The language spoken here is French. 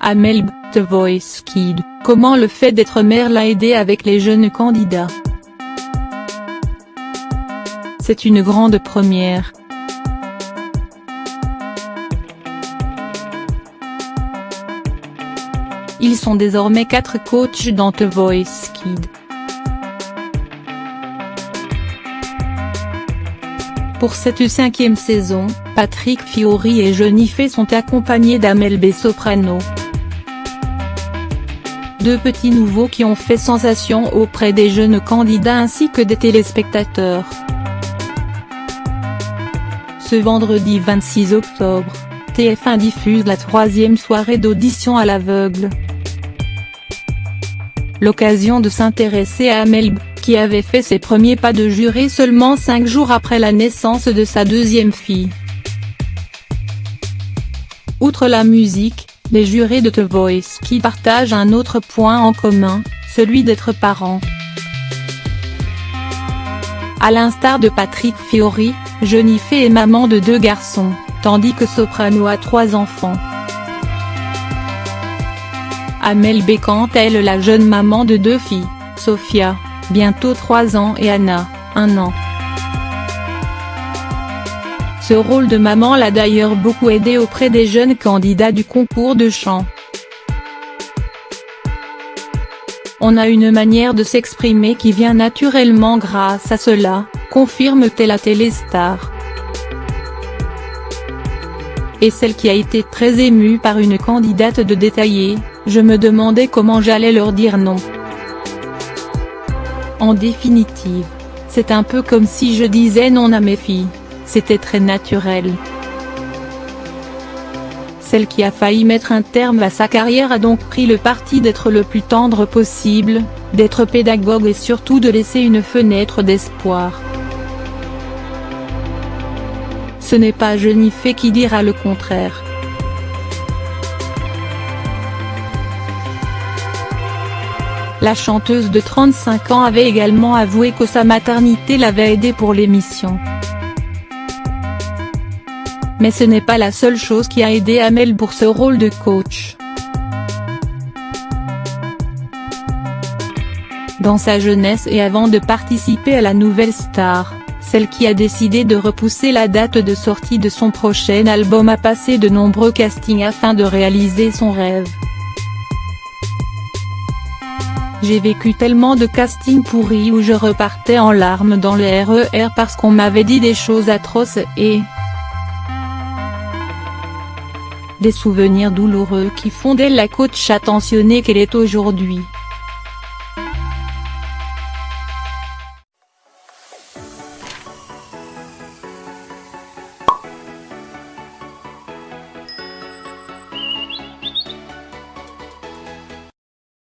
Amel B, The Voice Kids, comment le fait d'être mère l'a aidé avec les jeunes candidats. C'est une grande première. Ils sont désormais 4 coachs dans The Voice Kids. Pour cette 5e saison, Patrick Fiori et Jennifer sont accompagnés d'Amel B soprano. 2 petits nouveaux qui ont fait sensation auprès des jeunes candidats ainsi que des téléspectateurs. Ce vendredi 26 octobre, TF1 diffuse la 3e soirée d'audition à l'aveugle. L'occasion de s'intéresser à Amel B, qui avait fait ses premiers pas de juré seulement 5 jours après la naissance de sa 2e fille. Outre la musique, les jurés de The Voice Kids partagent un autre point en commun, celui d'être parents. À l'instar de Patrick Fiori, Jennifer est maman de 2 garçons, tandis que Soprano a 3 enfants. Amel B quant à elle la jeune maman de 2 filles, Sophia, bientôt 3 ans et Anna, 1 an. Ce rôle de maman l'a d'ailleurs beaucoup aidée auprès des jeunes candidats du concours de chant. On a une manière de s'exprimer qui vient naturellement grâce à cela, confirme-t-elle la téléstar. Et celle qui a été très émue par une candidate de détailler, je me demandais comment j'allais leur dire non. En définitive, c'est un peu comme si je disais non à mes filles, c'était très naturel. Celle qui a failli mettre un terme à sa carrière a donc pris le parti d'être le plus tendre possible, d'être pédagogue et surtout de laisser une fenêtre d'espoir. Ce n'est pas Jennifer qui dira le contraire. La chanteuse de 35 ans avait également avoué que sa maternité l'avait aidée pour l'émission. Mais ce n'est pas la seule chose qui a aidé Amel pour ce rôle de coach. Dans sa jeunesse et avant de participer à la Nouvelle Star, celle qui a décidé de repousser la date de sortie de son prochain album a passé de nombreux castings afin de réaliser son rêve. J'ai vécu tellement de castings pourris où je repartais en larmes dans le RER parce qu'on m'avait dit des choses atroces et des souvenirs douloureux qui font d'elle la coach attentionnée qu'elle est aujourd'hui.